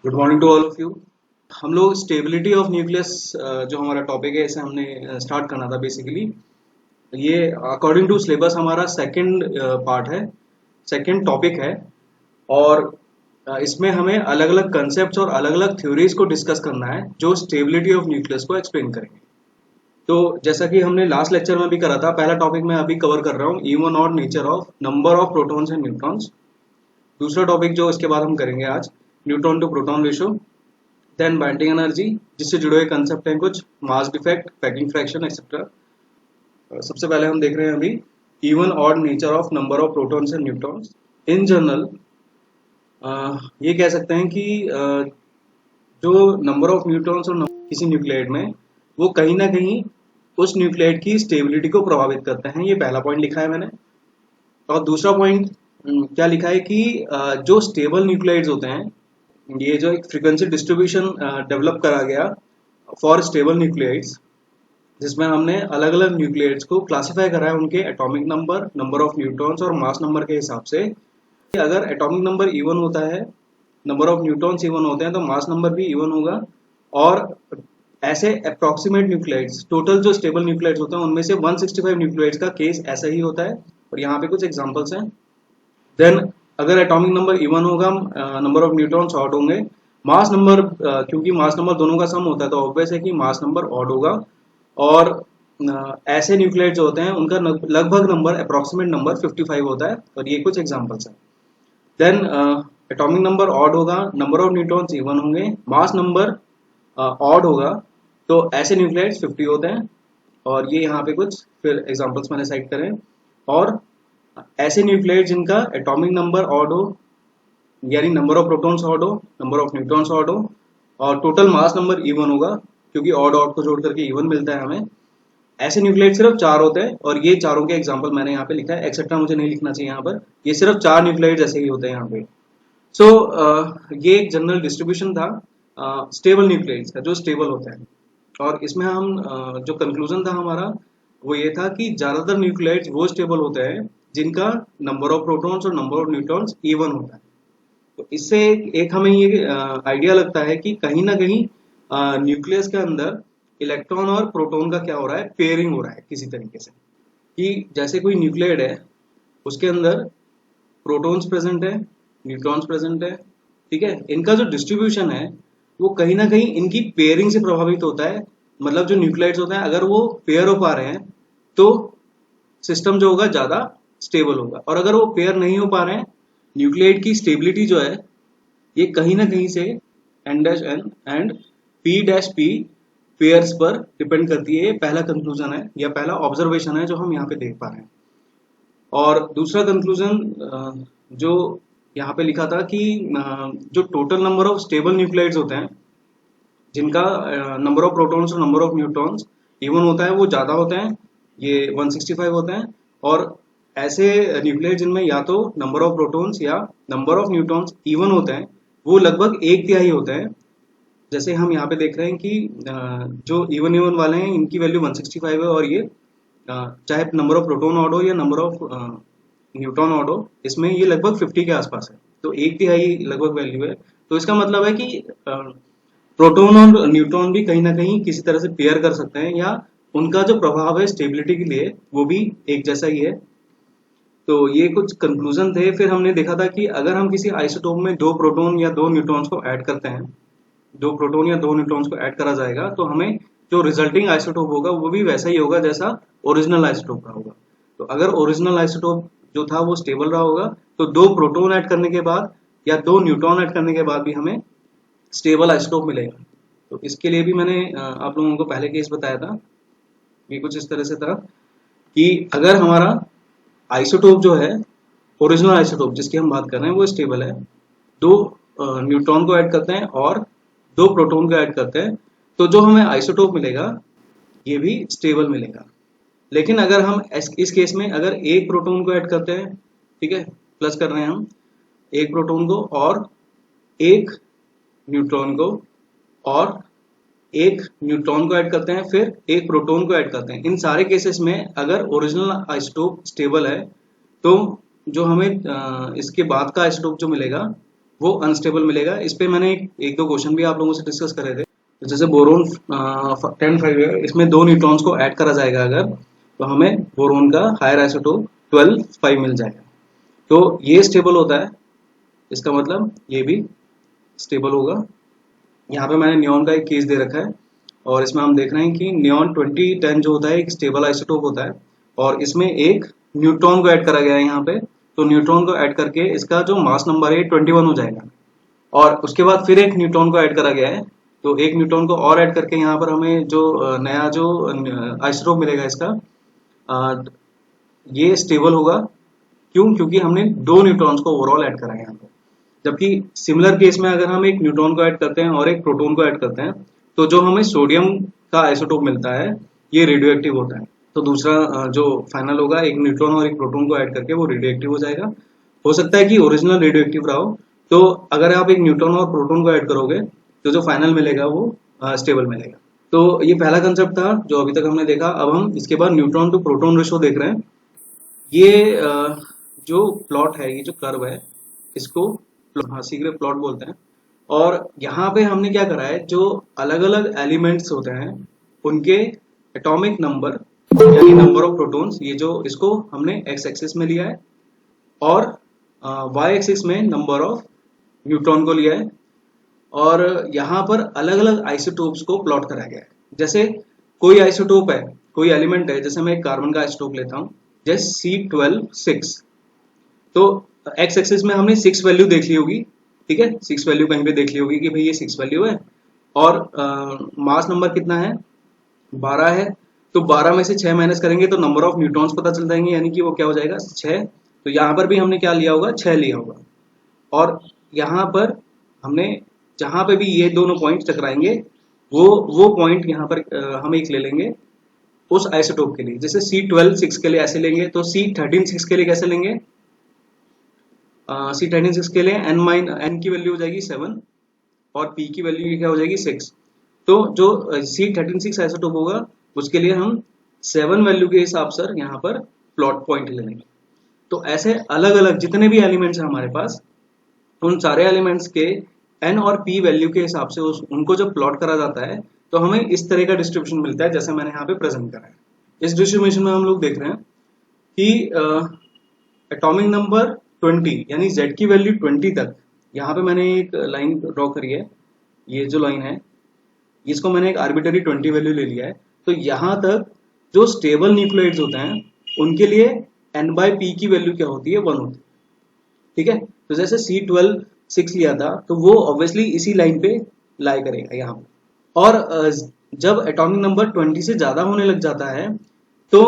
Good morning to all of you. हम लोग stability of nucleus जो हमारा टॉपिक है इसे हमने स्टार्ट करना था बेसिकली। ये अकॉर्डिंग टू सिलेबस हमारा सेकंड पार्ट है, सेकंड टॉपिक है। और इसमें हमें अलग अलग कंसेप्ट और अलग अलग थ्योरीज को डिस्कस करना है जो स्टेबिलिटी ऑफ न्यूक्लियस को एक्सप्लेन करेंगे। तो जैसा कि हमने लास्ट लेक्चर में भी करा था, पहला टॉपिक मैं अभी कवर कर रहा हूँ, इवन और nature of number of protons and neutrons. दूसरा टॉपिक जो इसके बाद हम करेंगे आज, neutron to proton ratio. Then binding energy, जिससे जुड़े हुए कंसेप्ट हैं कुछ, mass defect, packing fraction etcetera. सबसे पहले हम देख रहे हैं अभी even odd nature of number of protons and neutrons. In general ये कह सकते हैं कि जो नंबर ऑफ न्यूट्रॉन्स और किसी न्यूक्लियड में, वो कहीं ना कहीं उस न्यूक्लियड की स्टेबिलिटी को प्रभावित करते हैं। ये पहला पॉइंट लिखा है मैंने। और दूसरा पॉइंट क्या लिखा है कि जो स्टेबल न्यूक्लियड्स होते हैं, ये जो एक फ्रीक्वेंसी डिस्ट्रीब्यूशन डेवलप करा गया फॉर स्टेबल न्यूक्लियड्स, जिसमें हमने अलग अलग न्यूक्लियड्स को क्लासिफाई करा है उनके atomic number, number of neutrons और मास नंबर के हिसाब से। अगर एटॉमिक नंबर इवन होता है, नंबर ऑफ न्यूट्रॉन्स इवन होते हैं, तो मास नंबर भी इवन होगा। और ऐसे अप्रोक्सीमेट न्यूक्लियड्स, टोटल जो स्टेबल न्यूक्लियड्स होते हैं उनमें से 165 न्यूक्लियड्स का केस ऐसा ही होता है। और यहाँ पे कुछ एग्जांपल्स हैं। देन अगर एटॉमिक नंबर इवन होगा, नंबर ऑफ न्यूट्रॉन्स ऑड होंगे। मास नंबर, क्योंकि मास नंबर दोनों का सम होता है तो ऑब्वियस है कि मास नंबर ऑड होगा। और ऐसे न्यूक्लियड जो होते हैं उनका लगभग नंबर, अप्रोक्सीमेट नंबर 55 होता है। और ये कुछ एग्जांपल्स हैं। देन एटॉमिक नंबर ऑड होगा, नंबर ऑफ न्यूट्रॉन्स इवन होंगे, मास नंबर ऑड होगा, तो ऐसे न्यूक्लियड्स 50 होते हैं। और ये यहाँ पे कुछ फिर एग्जांपल्स मैंने साइड करें। और ऐसे न्यूक्लियड जिनका एटॉमिक नंबर ऑड हो, यानी नंबर ऑफ प्रोटॉन्स ऑड हो, नंबर ऑफ न्यूट्रॉन्स ऑड हो, और टोटल मास नंबर इवन होगा, क्योंकि ऑड ऑड को जोड़ करके इवन मिलता है हमें। ऐसे न्यूक्लियड सिर्फ 4 होते हैं। और ये चारों के एग्जांपल मैंने यहाँ पे लिखा है, एक्सेट्रा मुझे नहीं लिखना चाहिए यहाँ पर। ये सिर्फ 4 न्यूक्लियड जैसे ही होते हैं यहाँ पे। सो ये एक जनरल डिस्ट्रीब्यूशन था स्टेबल न्यूक्लियड्स का, जो स्टेबल होता है। और इसमें हम जो कंक्लूजन था हमारा वो ये था कि ज्यादातर न्यूक्लियड्स वो स्टेबल होते हैं जिनका नंबर ऑफ प्रोटॉन्स और नंबर ऑफ न्यूट्रॉन्स इवन होता है। तो इससे एक हमें ये आइडिया लगता है कि कहीं ना कहीं न्यूक्लियस के अंदर इलेक्ट्रॉन और प्रोटॉन का क्या हो रहा है, पेयरिंग हो रहा है किसी तरीके से। कि जैसे कोई न्यूक्लियड है, उसके अंदर प्रोटॉन्स प्रेजेंट है, न्यूट्रॉन्स प्रेजेंट है, ठीक है। इनका जो डिस्ट्रीब्यूशन है वो कहीं ना कहीं इनकी पेयरिंग से प्रभावित होता है। मतलब जो न्यूक्लियड्स होते हैं, अगर वो पेयर हो पा रहे हैं तो सिस्टम जो होगा ज्यादा स्टेबल होगा। और अगर वो पेयर नहीं हो पा रहे हैं, न्यूक्लियड की स्टेबिलिटी जो है ये कहीं ना कहीं से N dash N and P dash P pairs पर डिपेंड करती है। ये पहला कंक्लूजन है या पहला ऑब्जर्वेशन है जो हम यहाँ पे देख पा रहे हैं। और दूसरा कंक्लूजन जो यहाँ पे लिखा था कि जो टोटल नंबर ऑफ स्टेबल न्यूक्लियड्स होते हैं, जिनका नंबर ऑफ प्रोटॉन्स और नंबर ऑफ न्यूट्रॉन्स इवन होता है, वो ज्यादा होते हैं। ये 165 होते हैं। और ऐसे न्यूक्लियड जिनमें या तो नंबर ऑफ प्रोटॉन्स या नंबर ऑफ न्यूट्रॉन्स इवन होते हैं, वो लगभग 1/3 होते हैं। जैसे हम यहाँ पे देख रहे हैं कि जो इवन इवन वाले हैं इनकी वैल्यू 165 है। और ये चाहे नंबर ऑफ प्रोटॉन ऑड हो या नंबर ऑफ न्यूट्रॉन ऑड हो, इसमें ये लगभग 50 के आसपास है। तो 1/3 लगभग वैल्यू है। तो इसका मतलब है कि प्रोटॉन और न्यूट्रॉन भी कहीं ना कहीं किसी तरह से पेयर कर सकते हैं, या उनका जो प्रभाव है स्टेबिलिटी के लिए वो भी एक जैसा ही है। तो ये कुछ कंक्लूजन थे। फिर हमने देखा था कि अगर हम किसी आइसोटोप में 2 प्रोटॉन या 2 न्यूट्रॉन्स को ऐड करते हैं, 2 प्रोटॉन या 2 न्यूट्रॉन्स को ऐड करा जाएगा, तो हमें जो रिजल्टिंग आइसोटोप होगा वो भी वैसा ही होगा जैसा ओरिजिनल आइसोटोप का होगा। तो अगर ओरिजिनल आइसोटोप जो था वो स्टेबल रहा होगा, तो 2 प्रोटॉन ऐड करने के बाद या 2 न्यूट्रॉन ऐड करने के बाद भी हमें स्टेबल आइसोटोप मिलेगा। तो इसके लिए भी मैंने आप लोगों को पहले केस बताया था। ये कुछ इस तरह से था कि अगर हमारा आइसोटोप जो है, ओरिजिनल आइसोटोप जिसकी हम बात कर रहे हैं, वो स्टेबल है, 2 न्यूट्रॉन को ऐड करते हैं और 2 प्रोटॉन को ऐड करते हैं, तो जो हमें आइसोटोप मिलेगा ये भी स्टेबल मिलेगा। लेकिन अगर हम इस केस में अगर 1 प्रोटॉन को ऐड करते हैं, ठीक है, प्लस कर रहे हैं हम 1 प्रोटॉन को और 1 न्यूट्रॉन को और 1 न्यूट्रॉन को ऐड करते हैं, फिर 1 प्रोटॉन को ऐड करते हैं। इन सारे केसेस में अगर ओरिजिनल आइसोटोप स्टेबल है, तो जो हमें इसके बाद का आइसोटोप जो मिलेगा वो अनस्टेबल मिलेगा। इस पे मैंने एक दो क्वेश्चन भी आप लोगों से डिस्कस करे थे। तो जैसे बोरोन 10 5 है, इसमें 2 न्यूट्रॉन्स को ऐड करा जाएगा अगर, तो हमें बोरोन का हायर आइसोटोप 12 5 मिल जाएगा। तो ये स्टेबल होता है, इसका मतलब ये भी स्टेबल होगा। यहाँ पे मैंने नियॉन का एक केस दे रखा है और इसमें हम देख रहे हैं कि नियॉन 2010 जो होता है एक स्टेबल आइसोटोप होता है और इसमें एक न्यूट्रॉन को ऐड करा गया है यहाँ पे। तो न्यूट्रॉन को ऐड करके इसका जो मास नंबर है 21 हो जाएगा और उसके बाद फिर एक न्यूट्रॉन को ऐड करा गया है। तो एक न्यूट्रॉन को और ऐड करके यहाँ पर हमें जो नया जो आइसोटोप मिलेगा इसका, ये स्टेबल होगा। क्यों? क्योंकि हमने 2 न्यूट्रॉन्स को ओवरऑल ऐड करा है यहाँ पे। जबकि सिमिलर केस में अगर हम एक न्यूट्रॉन को ऐड करते हैं और एक प्रोटॉन को ऐड करते हैं तो जो हमें सोडियम का आइसोटोप मिलता है ये रेडियो एक्टिव होता है। तो दूसरा जो फाइनल होगा, एक न्यूट्रॉन और एक प्रोटॉन को ऐड करके वो रेडियो एक्टिव हो जाएगा। हो सकता है कि ओरिजिनल रेडियो एक्टिव रहा हो, तो अगर आप एक न्यूट्रॉन और प्रोटॉन को ऐड करोगे तो जो फाइनल मिलेगा वो स्टेबल मिलेगा। तो ये पहला कंसेप्ट था जो अभी तक हमने देखा। अब हम इसके बाद न्यूट्रॉन टू प्रोटॉन रेशो देख रहे हैं। ये जो प्लॉट है, ये जो कर्व है, इसको सीक्रेट प्लॉट बोलते हैं। और यहाँ पे हमने क्या करा है, जो अलग अलग एलिमेंट्स होते हैं उनके एटॉमिक नंबर यानी नंबर ऑफ प्रोटॉन्स, ये जो इसको हमने एक्स एक्सिस में लिया है और वाई एक्सिस में नंबर ऑफ न्यूट्रॉन को लिया है और यहाँ पर अलग अलग आइसोटोप्स को प्लॉट करा गया है। जैसे कोई आइसोटोप है, कोई एलिमेंट है, जैसे मैं एक कार्बन का आइसोटोप लेता हूँ जैसे C12 6, तो एक्स एक्सिस में हमने 6 वैल्यू देख ली होगी, ठीक है, 6 वैल्यू कहीं पे देख ली होगी कि भाई ये 6 वैल्यू है और मास नंबर कितना है, 12 है। तो 12 में से 6 माइनस करेंगे तो नंबर ऑफ न्यूट्रॉन्स पता चल जाएंगे, यानी कि वो क्या हो जाएगा 6। तो यहाँ पर भी हमने क्या लिया होगा, 6 लिया होगा। और यहाँ पर हमने जहाँ पे भी ये दोनों पॉइंट टकराएंगे वो पॉइंट यहाँ पर हम एक ले लेंगे उस आइसोटोप के लिए। जैसे C12 6 के लिए ऐसे लेंगे, तो C13 6 के लिए कैसे लेंगे, C13 6 के लिए n की वैल्यू हो जाएगी 7 और P की वैल्यू क्या हो जाएगी 6। तो जो C13 6 आइसोटोप होगा उसके लिए हम 7 वैल्यू के हिसाब से यहाँ पर प्लॉट पॉइंट ले लेंगे। तो ऐसे अलग अलग जितने भी एलिमेंट्स हैं हमारे पास, उन सारे एलिमेंट्स के n और p वैल्यू के हिसाब से उनको जब प्लॉट करा जाता है तो हमें इस तरह का डिस्ट्रीब्यूशन मिलता है जैसे मैंने यहाँ पे प्रेजेंट करा है। इस डिस्ट्रीब्यूशन में हम लोग देख रहे हैं कि एटॉमिक नंबर 20 यानी z की वैल्यू 20 तक, यहाँ पे मैंने एक लाइन ड्रॉ करी है, ये जो लाइन है इसको मैंने एक आर्बिटरी 20 वैल्यू ले लिया है। तो यहाँ तक जो स्टेबल न्यूक्लियोइड्स होते हैं उनके लिए n/p की वैल्यू क्या होती है, 1 होती है, ठीक है। तो जैसे C12 6 लिया था तो वो ऑब्वियसली इसी लाइन पे लाई करेगा यहाँ पे। और जब एटॉमिक नंबर 20 से ज्यादा होने लग जाता है तो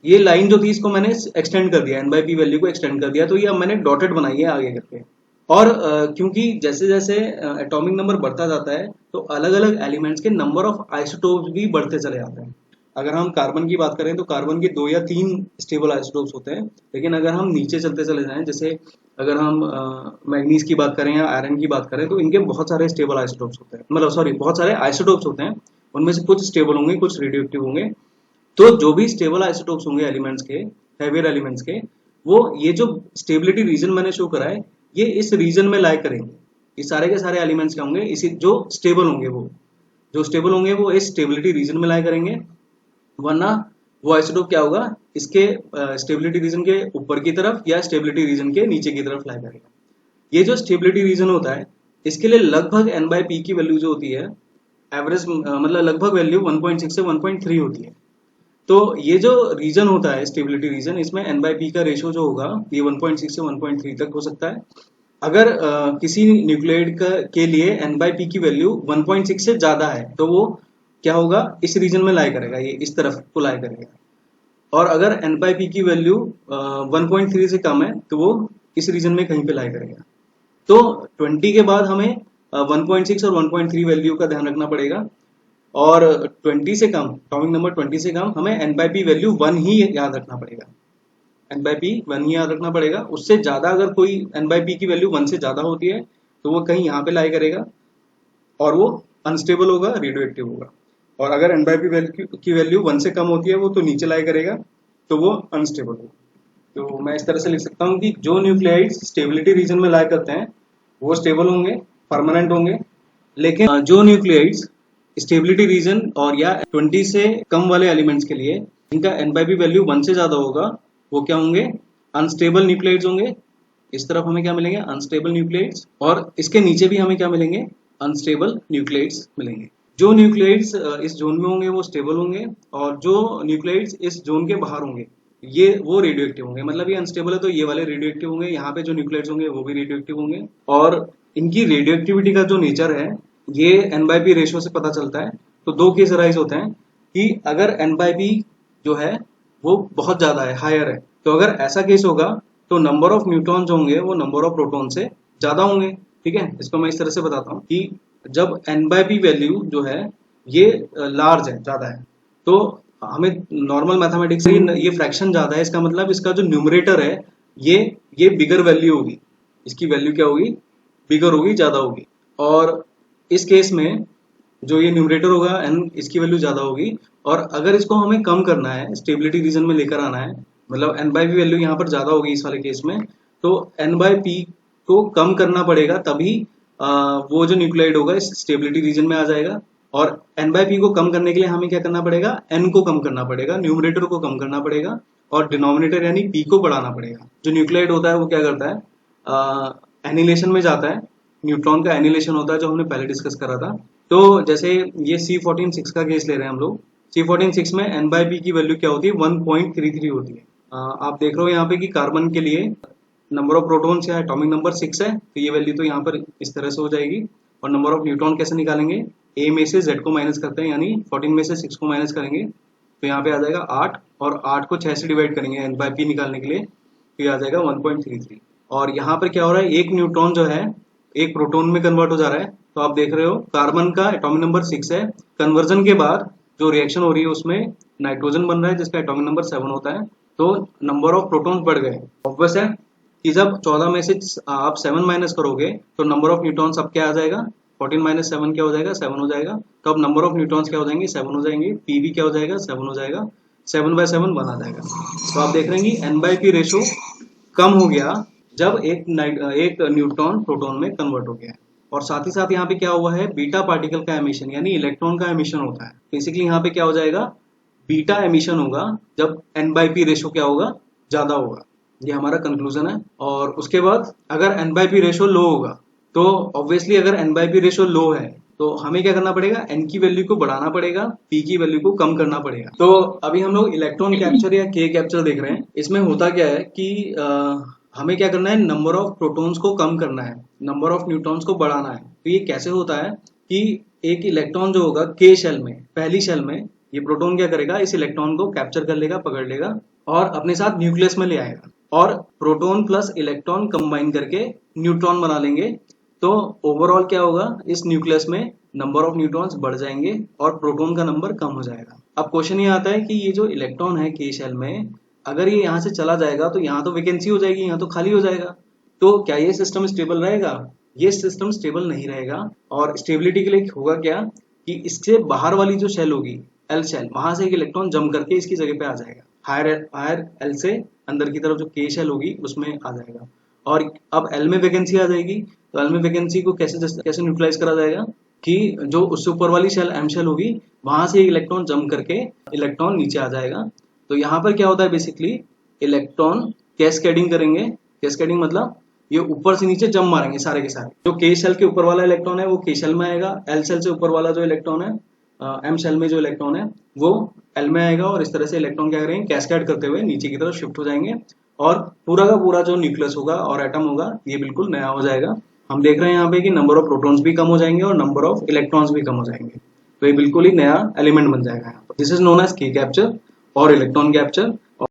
ये लाइन जो थी इसको मैंने एक्सटेंड कर दिया, n/p वैल्यू को एक्सटेंड कर दिया, तो ये अब मैंने डॉटेड बनाई है आगे करके। और क्योंकि जैसे जैसे एटॉमिक नंबर बढ़ता जाता है तो अलग अलग एलिमेंट्स के नंबर ऑफ आइसोटोप्स भी बढ़ते चले जाते हैं। अगर हम कार्बन की बात करें तो कार्बन के 2 या 3 स्टेबल आइसोटोप्स होते हैं, लेकिन अगर हम नीचे चलते चले जाएं, जैसे अगर हम मैग्नीज की बात करें या आयरन की बात करें, तो इनके बहुत सारे स्टेबल आइसोटोप्स होते हैं, मतलब सॉरी बहुत सारे आइसोटोप्स होते हैं। उनमें से कुछ स्टेबल होंगे, कुछ रेडियो एक्टिव होंगे। तो जो भी स्टेबल आइसोटोप्स होंगे एलिमेंट्स के, हैवियर एलिमेंट्स के, वो ये जो स्टेबिलिटी रीजन मैंने शो करा है ये इस रीजन में लाई करेंगे। ये सारे के सारे एलिमेंट्स क्या होंगे, इसी जो स्टेबल होंगे वो इस स्टेबिलिटी रीजन में लाई करेंगे। वरना वो आइसोटोप क्या होगा, इसके स्टेबिलिटी रीजन के ऊपर की तरफ या स्टेबिलिटी रीजन के नीचे की तरफ लाई करेगा। ये जो स्टेबिलिटी रीजन होता है इसके लिए लगभग n/p की वैल्यू जो होती है एवरेज, मतलब लगभग वैल्यू 1.6 से 1.3 होती है। तो ये जो रीजन होता है स्टेबिलिटी रीजन, इसमें n/p का रेशियो जो होगा ये 1.6 से 1.3 तक हो सकता है। अगर किसी न्यूक्लियोइड के लिए n/p की वैल्यू 1.6 से ज्यादा है तो वो क्या होगा, इस रीजन में लाई करेगा, ये इस तरफ को लाई करेगा। और अगर n/p की वैल्यू 1.3 से कम है तो वो इस रीजन में कहीं पे लाई करेगा। तो 20 के बाद हमें 1.6 और 1.3 वैल्यू का ध्यान रखना पड़ेगा। और 20 से कम, एटॉमिक नंबर 20 से कम, हमें n/p वैल्यू 1 ही याद रखना पड़ेगा, n/p 1 ही याद रखना पड़ेगा। उससे ज्यादा अगर कोई n/p की वैल्यू 1 से ज्यादा होती है तो वो कहीं यहाँ पे लाई करेगा और वो अनस्टेबल होगा, रेडियो एक्टिव होगा। और अगर n/p की वैल्यू 1 से कम होती है वो तो नीचे लाई करेगा, तो वो अनस्टेबल होगा। तो मैं इस तरह से लिख सकता हूँ कि जो न्यूक्लियोइड्स स्टेबिलिटी रीजन में लाई करते हैं वो स्टेबल होंगे, परमानेंट होंगे। लेकिन जो न्यूक्लियाइड्स स्टेबिलिटी रीजन और या 20 से कम वाले एलिमेंट्स के लिए इनका N/P वैल्यू 1 से ज्यादा होगा, वो क्या होंगे, अनस्टेबल न्यूक्लियाइड्स होंगे। इस तरफ हमें क्या मिलेंगे, अनस्टेबल न्यूक्लियाइड्स, और इसके नीचे भी हमें क्या मिलेंगे, अनस्टेबल न्यूक्लियाइड्स मिलेंगे। जो न्यूक्लियाइड्स इस जोन में होंगे वो स्टेबल होंगे, और जो न्यूक्लियाइड्स इस जोन के बाहर होंगे ये वो रेडियो एक्टिव होंगे। मतलब ये अनस्टेबल है तो ये वाले रेडियो एक्टिव होंगे, यहाँ पे जो न्यूक्लियाइड्स होंगे वो भी रेडियो एक्टिव होंगे। और इनकी रेडियो एक्टिविटी का जो नेचर है ये N/P रेशियो से पता चलता है। तो दो केस राइज होते हैं कि अगर N/P जो है वो बहुत ज्यादा है, हायर है, तो अगर ऐसा केस होगा तो नंबर ऑफ न्यूट्रॉन जो होंगे वो नंबर ऑफ प्रोटॉन से ज्यादा होंगे। ठीक है, इसको मैं इस तरह से बताता हूँ कि जब N/P वैल्यू जो है ये लार्ज है, ज्यादा है, तो हमें नॉर्मल मैथमेटिक्स से ये फ्रैक्शन ज्यादा है, इसका मतलब इसका जो न्यूमरेटर है ये बिगर वैल्यू होगी, इसकी वैल्यू क्या होगी, बिगर होगी, ज्यादा होगी। और इस केस में जो ये न्यूमरेटर होगा n, इसकी वैल्यू ज्यादा होगी। और अगर इसको हमें कम करना है, स्टेबिलिटी रीजन में लेकर आना है, मतलब N/P वैल्यू यहाँ पर ज्यादा होगी इस वाले केस में, तो N/P को कम करना पड़ेगा, तभी वो जो न्यूक्लियाइड होगा इस स्टेबिलिटी रीजन में आ जाएगा। और N/P को कम करने के लिए हमें क्या करना पड़ेगा, n को कम करना पड़ेगा, न्यूमरेटर को कम करना पड़ेगा, और डिनोमिनेटर यानी p को बढ़ाना पड़ेगा। जो न्यूक्लियाइड होता है वो क्या करता है, एनिलेशन में जाता है, न्यूट्रॉन का एनिलेशन होता है जो हमने पहले डिस्कस करा था। तो जैसे ये C14-6 का केस ले रहे हैं हम लोग, C14-6 में N/P की वैल्यू क्या होती है, 1.33 होती है। आप देख रहे हो यहाँ पे कि कार्बन के लिए नंबर ऑफ प्रोटॉन्स या एटॉमिक नंबर 6 है, तो ये वैल्यू तो यहाँ पर इस तरह से हो जाएगी। और नंबर ऑफ न्यूट्रॉन कैसे निकालेंगे, A में से Z को माइनस करते हैं, यानी 14 में से 6 को माइनस करेंगे तो यहाँ पे आ जाएगा 8, और 8 को 6 से डिवाइड करेंगे N/P निकालने के लिए, तो ये आ जाएगा 1.33। और यहाँ पर क्या हो रहा है, एक न्यूट्रॉन जो है एक प्रोटॉन में कन्वर्ट हो जा रहा है। तो आप देख रहे हो कार्बन का एटॉमिक नंबर 6 है, कन्वर्जन के बाद जो रिएक्शन हो रही है उसमें नाइट्रोजन बन रहा है जिसका एटॉमिक नंबर 7 होता है, तो नंबर ऑफ प्रोटॉन्स बढ़ गए। ऑब्वियस है कि जब 14 में से आप 7 माइनस करोगे तो नंबर ऑफ न्यूट्रॉन्स अब क्या आ जाएगा, 14 माइनस 7 क्या हो जाएगा, 7 हो जाएगा। तो अब नंबर ऑफ न्यूट्रॉन्स क्या हो जाएंगे, 7 हो जाएंगे, P भी क्या हो जाएगा, 7 हो जाएगा, 7/7 1 आ जाएगा। तो आप देख रहे हैं कि N/P रेशो कम हो गया जब एक न्यूट्रॉन प्रोटॉन में कन्वर्ट हो गया है। और साथ ही साथ यहाँ पे क्या हुआ है, बीटा पार्टिकल का एमिशन यानी इलेक्ट्रॉन का एमिशन होता है। बेसिकली यहाँ पे क्या हो जाएगा, बीटा एमिशन होगा जब N/P रेशो क्या होगा, ज्यादा होगा। ये हमारा कंक्लूजन है। और उसके बाद अगर N/P रेशो लो होगा तो ऑब्वियसली अगर N/P रेशो लो है तो हमें क्या करना पड़ेगा, n की वैल्यू को बढ़ाना पड़ेगा, p की वैल्यू को कम करना पड़ेगा। तो अभी हम लोग इलेक्ट्रॉन कैप्चर या k कैप्चर देख रहे हैं। इसमें होता क्या है कि हमें क्या करना है, नंबर ऑफ प्रोटॉन्स को कम करना है, नंबर ऑफ न्यूट्रॉन्स को बढ़ाना है। तो ये कैसे होता है कि एक इलेक्ट्रॉन जो होगा k शेल में, पहली शेल में, ये प्रोटॉन क्या करेगा, इस इलेक्ट्रॉन को कैप्चर कर लेगा, पकड़ लेगा और अपने साथ न्यूक्लियस में ले आएगा, और प्रोटॉन प्लस इलेक्ट्रॉन कंबाइन करके न्यूट्रॉन बना लेंगे। तो ओवरऑल क्या होगा, इस न्यूक्लियस में नंबर ऑफ न्यूट्रॉन्स बढ़ जाएंगे और प्रोटॉन का नंबर कम हो जाएगा। अब क्वेश्चन ये आता है कि ये जो इलेक्ट्रॉन है k शेल में, अगर ये यहाँ से चला जाएगा तो यहाँ तो वैकेंसी हो जाएगी, यहाँ तो खाली हो जाएगा। तो क्या ये सिस्टम स्टेबल रहेगा, ये सिस्टम स्टेबल नहीं रहेगा। और स्टेबिलिटी के लिए होगा क्या कि इससे बाहर वाली जो शेल होगी, एल शेल, वहां से एक इलेक्ट्रॉन जम करके इसकी जगह पे आ जाएगा, हायर एल से अंदर की तरफ जो k शेल होगी उसमें आ जाएगा। और अब एल में वैकेंसी आ जाएगी, तो एल में वैकेंसी को कैसे न्यूट्रलाइज करा जाएगा कि जो उससे ऊपर वाली शेल एम शेल होगी वहां से एक इलेक्ट्रॉन जम करके इलेक्ट्रॉन नीचे आ जाएगा। तो यहाँ पर क्या होता है, बेसिकली इलेक्ट्रॉन कैस्केडिंग करेंगे। कैस्केडिंग मतलब ये ऊपर से नीचे जम मारेंगे सारे के सारे। जो के शेल के ऊपर वाला इलेक्ट्रॉन है वो के शेल में आएगा, एल शेल से ऊपर वाला जो इलेक्ट्रॉन है, एम शेल में जो इलेक्ट्रॉन है वो एल में आएगा, और इस तरह से इलेक्ट्रॉन क्या करेंगे, कैस्केड करते हुए नीचे की तरफ शिफ्ट हो जाएंगे, और पूरा का पूरा जो न्यूक्लियस होगा और एटम होगा ये बिल्कुल नया हो जाएगा। हम देख रहे हैं यहाँ पे कि नंबर ऑफ प्रोटॉन्स भी कम हो जाएंगे और नंबर ऑफ इलेक्ट्रॉन्स भी कम हो जाएंगे। तो ये बिल्कुल ही नया एलिमेंट बन जाएगा यहाँ पर। दिस इज नोन एज के कैप्चर और इलेक्ट्रॉन कैप्चर।